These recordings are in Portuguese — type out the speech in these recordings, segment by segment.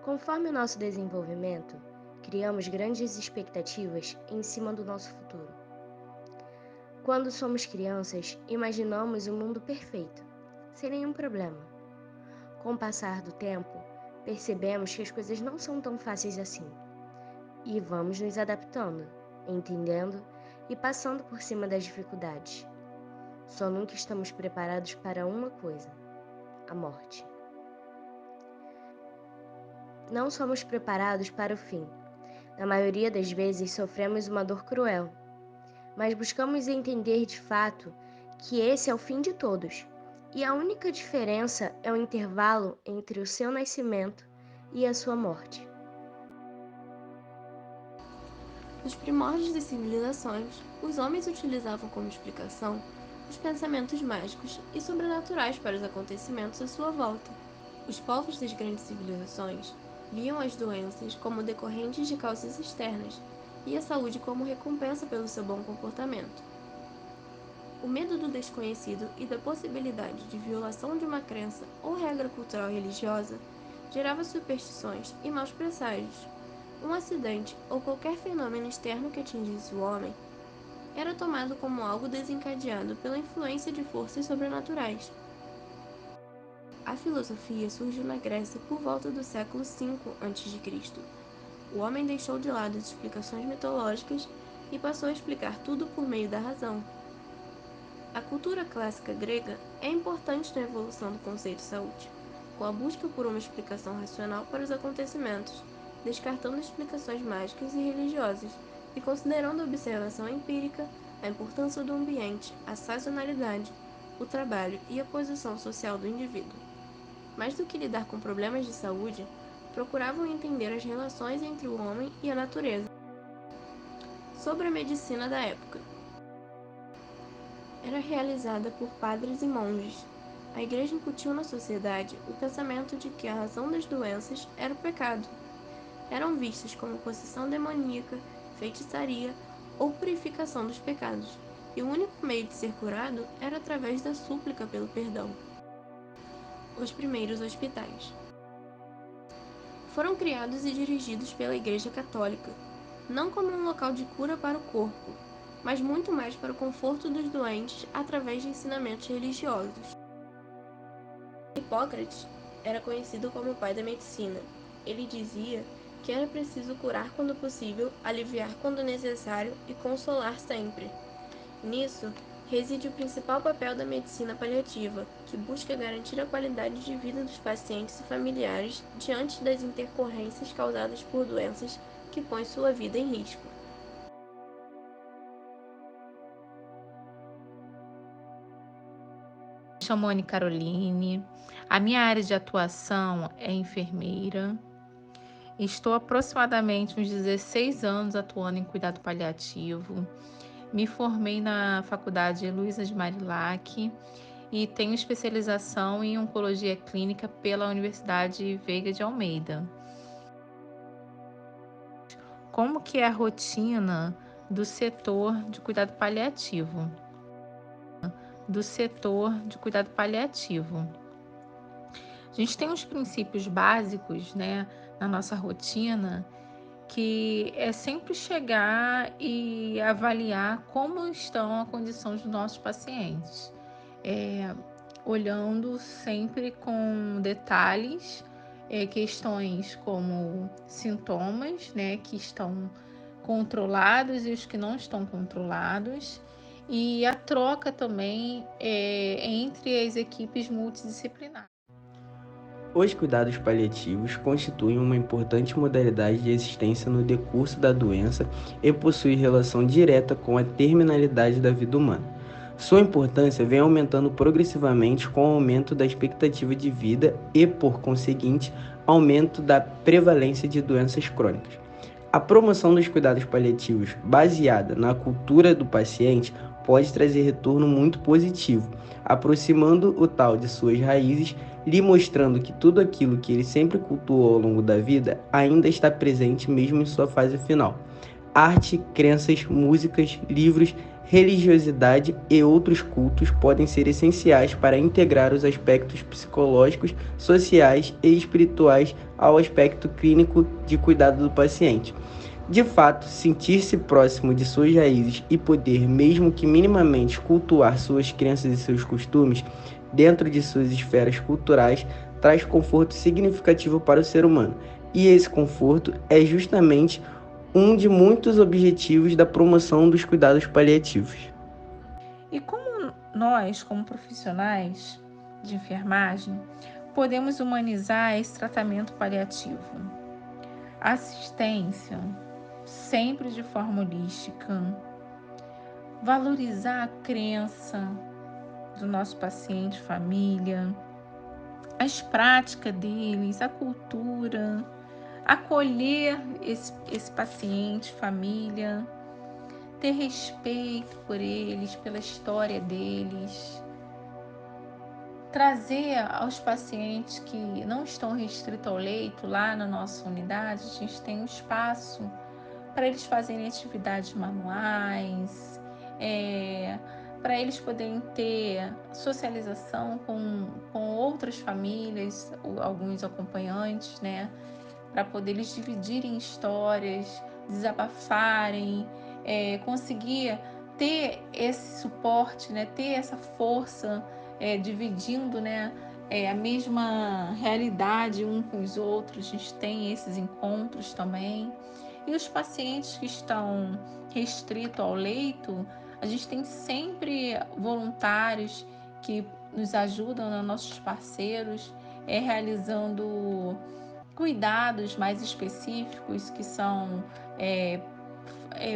Conforme o nosso desenvolvimento, criamos grandes expectativas em cima do nosso futuro. Quando somos crianças, imaginamos um mundo perfeito, sem nenhum problema. Com o passar do tempo, percebemos que as coisas não são tão fáceis assim. E vamos nos adaptando, entendendo e passando por cima das dificuldades. Só nunca estamos preparados para uma coisa: a morte. Não somos preparados para o fim. Na maioria das vezes sofremos uma dor cruel, mas buscamos entender de fato que esse é o fim de todos, e a única diferença é o intervalo entre o seu nascimento e a sua morte. Nos primórdios das civilizações, os homens utilizavam como explicação os pensamentos mágicos e sobrenaturais para os acontecimentos à sua volta. Os povos das grandes civilizações viam as doenças como decorrentes de causas externas e a saúde como recompensa pelo seu bom comportamento. O medo do desconhecido e da possibilidade de violação de uma crença ou regra cultural religiosa gerava superstições e maus presságios. Um acidente ou qualquer fenômeno externo que atingisse o homem era tomado como algo desencadeado pela influência de forças sobrenaturais. A filosofia surgiu na Grécia por volta do século V a.C. O homem deixou de lado as explicações mitológicas e passou a explicar tudo por meio da razão. A cultura clássica grega é importante na evolução do conceito de saúde, com a busca por uma explicação racional para os acontecimentos, descartando explicações mágicas e religiosas e considerando a observação empírica, a importância do ambiente, a sazonalidade, o trabalho e a posição social do indivíduo. Mais do que lidar com problemas de saúde, procuravam entender as relações entre o homem e a natureza. Sobre a medicina da época. Era realizada por padres e monges. A igreja incutiu na sociedade o pensamento de que a razão das doenças era o pecado. Eram vistas como possessão demoníaca, feitiçaria ou purificação dos pecados, e o único meio de ser curado era através da súplica pelo perdão. Os primeiros hospitais foram criados e dirigidos pela Igreja Católica, não como um local de cura para o corpo, mas muito mais para o conforto dos doentes através de ensinamentos religiosos. Hipócrates era conhecido como o pai da medicina. Ele dizia que era preciso curar quando possível, aliviar quando necessário e consolar sempre. Nisso reside o principal papel da medicina paliativa, que busca garantir a qualidade de vida dos pacientes e familiares diante das intercorrências causadas por doenças que põem sua vida em risco. Me chamo Anne Caroline. A minha área de atuação é enfermeira. Estou aproximadamente uns 16 anos atuando em cuidado paliativo. Me formei na Faculdade Luiza de Marilac e tenho especialização em Oncologia Clínica pela Universidade Veiga de Almeida. Como que é a rotina do setor de cuidado paliativo? A gente tem uns princípios básicos, né, na nossa rotina, que é sempre chegar e avaliar como estão a condição dos nossos pacientes, olhando sempre com detalhes, questões como sintomas, né, que estão controlados e os que não estão controlados, e a troca também entre as equipes multidisciplinares. Os cuidados paliativos constituem uma importante modalidade de existência no decurso da doença e possuem relação direta com a terminalidade da vida humana. Sua importância vem aumentando progressivamente com o aumento da expectativa de vida e, por conseguinte, aumento da prevalência de doenças crônicas. A promoção dos cuidados paliativos, baseada na cultura do paciente, pode trazer retorno muito positivo, aproximando o tal de suas raízes, lhe mostrando que tudo aquilo que ele sempre cultuou ao longo da vida ainda está presente mesmo em sua fase final. Arte, crenças, músicas, livros religiosidade e outros cultos podem ser essenciais para integrar os aspectos psicológicos, sociais e espirituais ao aspecto clínico de cuidado do paciente. De fato, sentir-se próximo de suas raízes e poder, mesmo que minimamente, cultuar suas crenças e seus costumes dentro de suas esferas culturais traz conforto significativo para o ser humano. E esse conforto é justamente um de muitos objetivos da promoção dos cuidados paliativos. E como nós, como profissionais de enfermagem, podemos humanizar esse tratamento paliativo? A assistência, sempre de forma holística, valorizar a crença do nosso paciente, família, as práticas deles, a cultura, acolher esse paciente, família, ter respeito por eles, pela história deles, trazer aos pacientes que não estão restritos ao leito, lá na nossa unidade, a gente tem um espaço para eles fazerem atividades manuais, para eles poderem ter socialização com outras famílias, alguns acompanhantes, né? Para poder eles dividirem histórias, desabafarem, conseguir ter esse suporte, né? Ter essa força, dividindo, né? A mesma realidade um com os outros. A gente tem esses encontros também. E os pacientes que estão restritos ao leito, a gente tem sempre voluntários que nos ajudam, né, nossos parceiros, realizando cuidados mais específicos, que são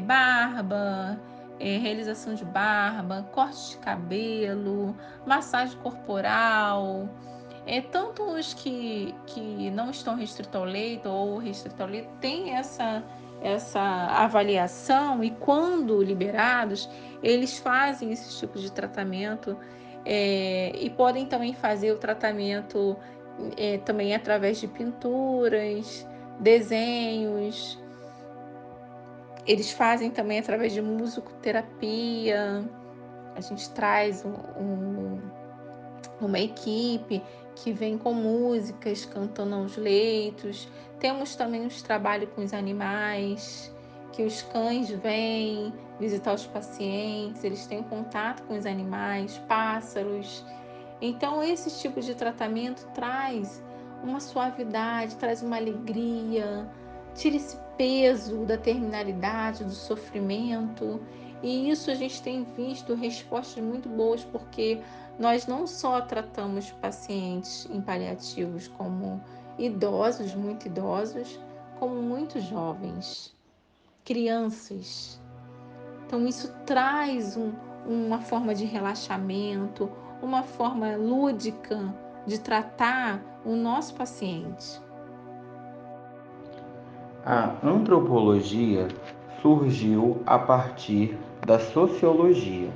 barba, realização de barba, corte de cabelo, massagem corporal. Tanto os que não estão restritos ao leito ou restritos ao leito têm essa avaliação, e quando liberados, eles fazem esse tipo de tratamento, e podem também fazer o tratamento também através de pinturas, desenhos. Eles fazem também através de musicoterapia. A gente traz uma equipe que vem com músicas, cantando aos leitos. Temos também os trabalhos com os animais, que os cães vêm visitar os pacientes, eles têm contato com os animais, pássaros. Então, esse tipo de tratamento traz uma suavidade, traz uma alegria, tira esse peso da terminalidade, do sofrimento. E isso a gente tem visto respostas muito boas, porque nós não só tratamos pacientes em paliativos como idosos, muito idosos, como muito jovens, crianças. Então isso traz uma forma de relaxamento, uma forma lúdica de tratar o nosso paciente. A antropologia surgiu a partir da sociologia.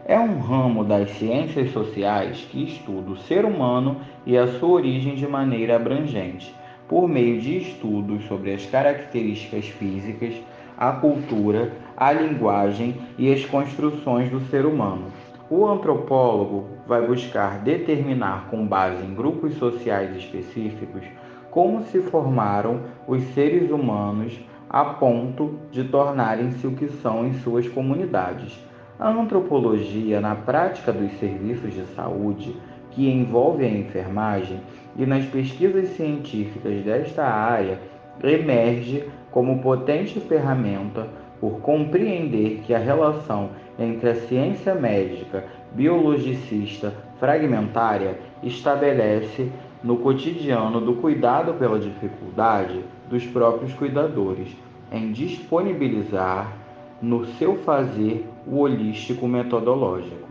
É um ramo das ciências sociais que estuda o ser humano e a sua origem de maneira abrangente, por meio de estudos sobre as características físicas, a cultura, a linguagem e as construções do ser humano. O antropólogo vai buscar determinar, com base em grupos sociais específicos, como se formaram os seres humanos a ponto de tornarem-se o que são em suas comunidades. A antropologia, na prática dos serviços de saúde, que envolve a enfermagem, e nas pesquisas científicas desta área, emerge como potente ferramenta por compreender que a relação entre a ciência médica biologicista fragmentária estabelece no cotidiano do cuidado pela dificuldade dos próprios cuidadores em disponibilizar no seu fazer o holístico metodológico.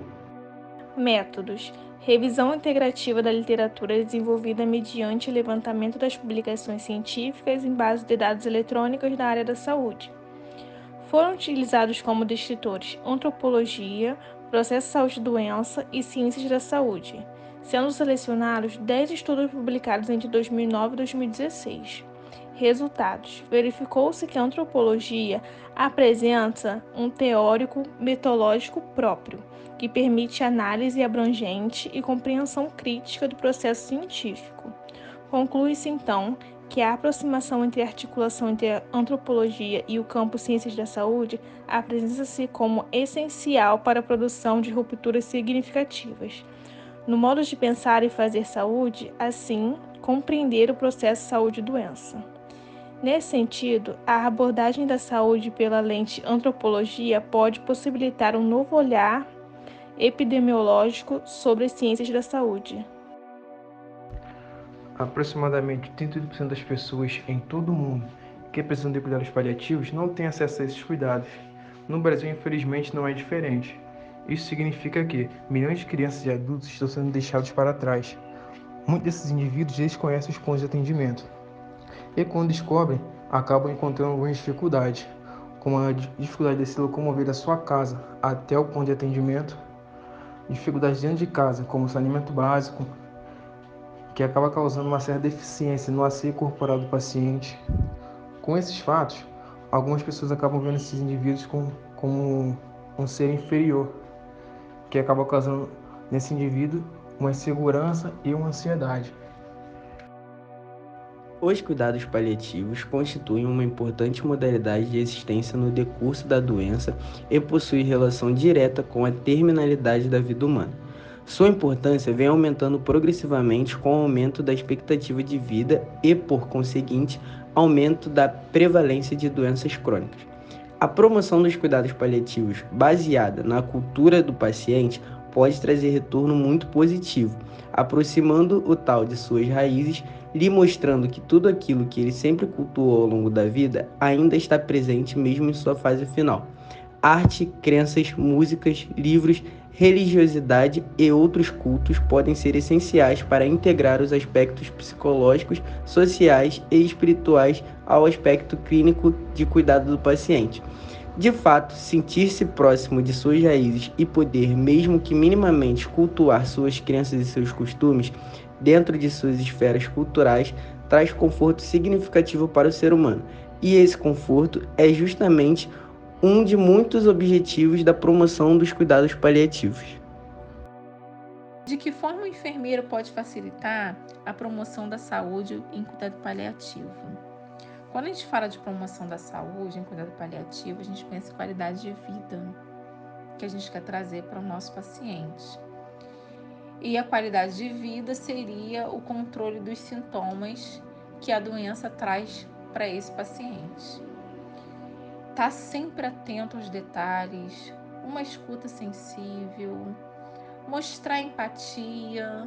Métodos: revisão integrativa da literatura desenvolvida mediante levantamento das publicações científicas em base de dados eletrônicos da área da saúde. Foram utilizados como descritores antropologia, processo de saúde e doença e ciências da saúde, sendo selecionados 10 estudos publicados entre 2009 e 2016. Resultados. Verificou-se que a antropologia apresenta um teórico metodológico próprio, que permite análise abrangente e compreensão crítica do processo científico. Conclui-se, então, que a aproximação entre a articulação entre a antropologia e o campo ciências da saúde apresenta-se como essencial para a produção de rupturas significativas no modo de pensar e fazer saúde, assim, compreender o processo saúde-doença. Nesse sentido, a abordagem da saúde pela lente antropologia pode possibilitar um novo olhar epidemiológico sobre as ciências da saúde. Aproximadamente 38% das pessoas em todo o mundo que precisam de cuidados paliativos não têm acesso a esses cuidados. No Brasil, infelizmente, não é diferente. Isso significa que milhões de crianças e adultos estão sendo deixados para trás. Muitos desses indivíduos desconhecem os pontos de atendimento. E quando descobrem, acabam encontrando algumas dificuldades, como a dificuldade de se locomover da sua casa até o ponto de atendimento, dificuldades dentro de casa, como o saneamento básico, que acaba causando uma certa deficiência no asseio corporal do paciente. Com esses fatos, algumas pessoas acabam vendo esses indivíduos como um ser inferior, que acaba causando nesse indivíduo uma insegurança e uma ansiedade. Os cuidados paliativos constituem uma importante modalidade de existência no decurso da doença e possuem relação direta com a terminalidade da vida humana. Sua importância vem aumentando progressivamente com o aumento da expectativa de vida e, por conseguinte, aumento da prevalência de doenças crônicas. A promoção dos cuidados paliativos, baseada na cultura do paciente, pode trazer retorno muito positivo, aproximando o tal de suas raízes, lhe mostrando que tudo aquilo que ele sempre cultuou ao longo da vida ainda está presente mesmo em sua fase final. Arte, crenças, músicas, livros, religiosidade e outros cultos podem ser essenciais para integrar os aspectos psicológicos, sociais e espirituais ao aspecto clínico de cuidado do paciente. De fato, sentir-se próximo de suas raízes e poder, mesmo que minimamente, cultuar suas crenças e seus costumes dentro de suas esferas culturais traz conforto significativo para o ser humano. E esse conforto é justamente um de muitos objetivos da promoção dos cuidados paliativos. De que forma o enfermeiro pode facilitar a promoção da saúde em cuidado paliativo? Quando a gente fala de promoção da saúde em cuidado paliativo, a gente pensa em qualidade de vida que a gente quer trazer para o nosso paciente. E a qualidade de vida seria o controle dos sintomas que a doença traz para esse paciente. Tá sempre atento aos detalhes, uma escuta sensível, mostrar empatia,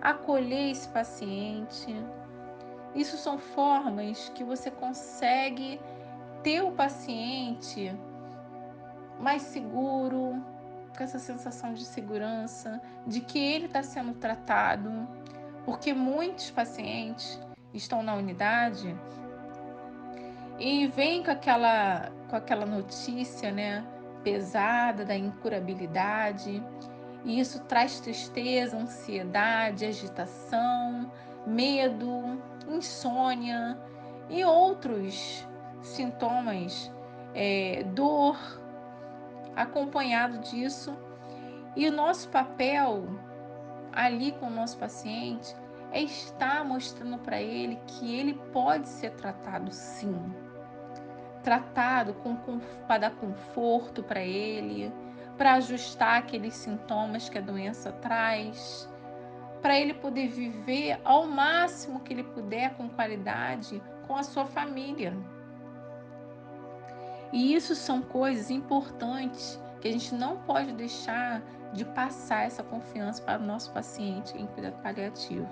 acolher esse paciente. Isso são formas que você consegue ter o paciente mais seguro, com essa sensação de segurança, de que ele está sendo tratado, porque muitos pacientes estão na unidade e vêm com aquela notícia, né, pesada da incurabilidade, e isso traz tristeza, ansiedade, agitação, medo, insônia e outros sintomas, dor, acompanhado disso. E o nosso papel ali com o nosso paciente é estar mostrando para que ele pode ser tratado sim. Tratado para dar conforto para ele, para ajustar aqueles sintomas que a doença traz, para ele poder viver ao máximo que ele puder com qualidade com a sua família. E isso são coisas importantes que a gente não pode deixar de passar essa confiança para o nosso paciente em cuidado paliativo.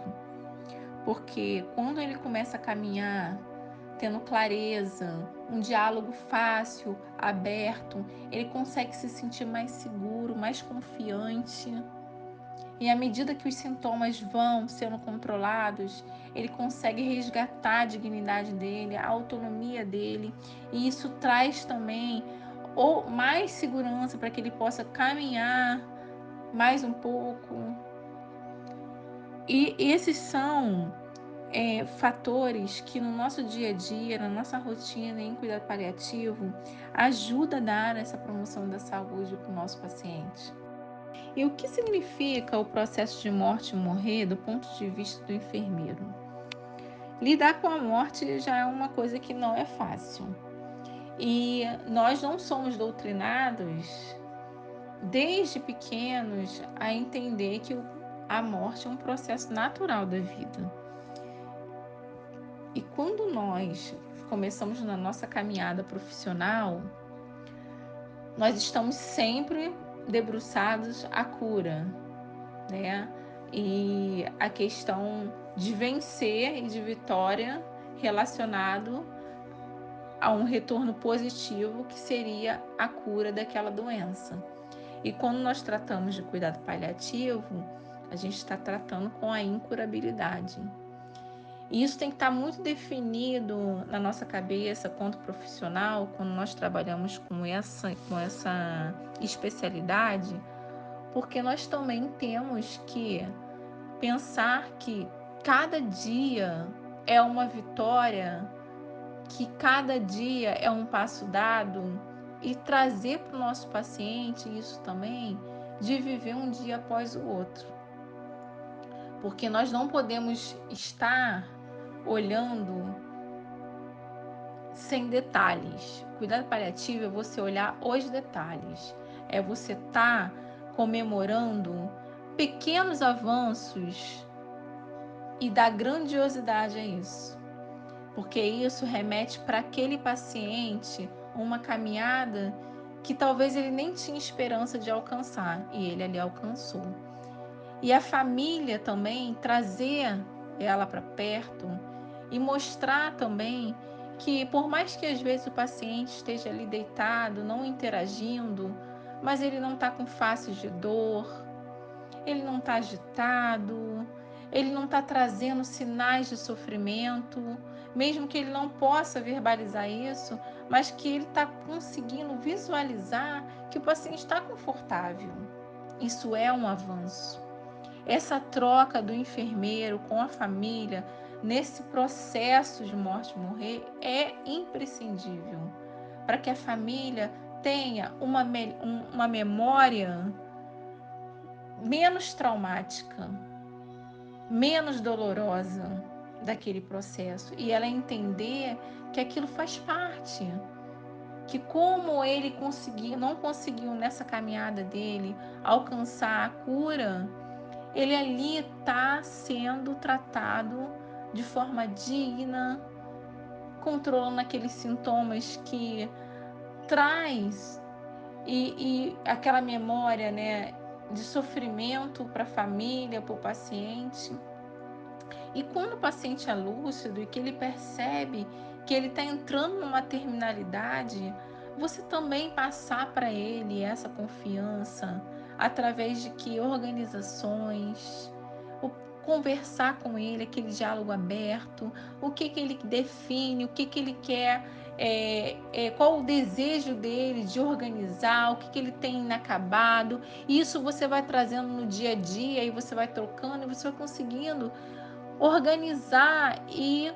Porque quando ele começa a caminhar, tendo clareza, um diálogo fácil, aberto, ele consegue se sentir mais seguro, mais confiante. E à medida que os sintomas vão sendo controlados, ele consegue resgatar a dignidade dele, a autonomia dele, e isso traz também mais segurança para que ele possa caminhar mais um pouco. E esses são fatores que no nosso dia a dia, na nossa rotina em cuidado paliativo, ajuda a dar essa promoção da saúde para o nosso paciente. E o que significa o processo de morte e morrer do ponto de vista do enfermeiro? Lidar com a morte já é uma coisa que não é fácil. E nós não somos doutrinados desde pequenos a entender que a morte é um processo natural da vida. E quando nós começamos na nossa caminhada profissional, nós estamos sempre debruçados à cura, né? E a questão de vencer e de vitória relacionado a um retorno positivo, que seria a cura daquela doença. E quando nós tratamos de cuidado paliativo, a gente está tratando com a incurabilidade. E isso tem que estar muito definido na nossa cabeça, quanto profissional, quando nós trabalhamos com essa especialidade, porque nós também temos que pensar que cada dia é uma vitória, que cada dia é um passo dado, e trazer para o nosso paciente isso também, de viver um dia após o outro. Porque nós não podemos estar olhando sem detalhes. Cuidado paliativo é você olhar os detalhes, é você estar comemorando pequenos avanços e dar grandiosidade a isso, porque isso remete para aquele paciente uma caminhada que talvez ele nem tinha esperança de alcançar e ele ali alcançou. E a família também, trazer ela para perto e mostrar também que, por mais que às vezes o paciente esteja ali deitado, não interagindo, mas ele não está com faces de dor, ele não está agitado, ele não está trazendo sinais de sofrimento, mesmo que ele não possa verbalizar isso, mas que ele está conseguindo visualizar que o paciente está confortável. Isso é um avanço. Essa troca do enfermeiro com a família nesse processo de morte e morrer é imprescindível para que a família tenha uma memória menos traumática, menos dolorosa daquele processo, e ela entender que aquilo faz parte, que como ele não conseguiu nessa caminhada dele alcançar a cura, ele ali está sendo tratado de forma digna, controlando aqueles sintomas que traz e aquela memória, né, de sofrimento para a família, para o paciente. E quando o paciente é lúcido e que ele percebe que ele está entrando numa terminalidade, você também passar para ele essa confiança através de que organizações, conversar com ele, aquele diálogo aberto, o que ele define, o que ele quer, qual o desejo dele de organizar, o que ele tem inacabado. Isso você vai trazendo no dia a dia e você vai trocando e você vai conseguindo organizar e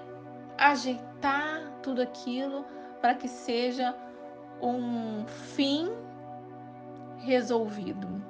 ajeitar tudo aquilo para que seja um fim resolvido.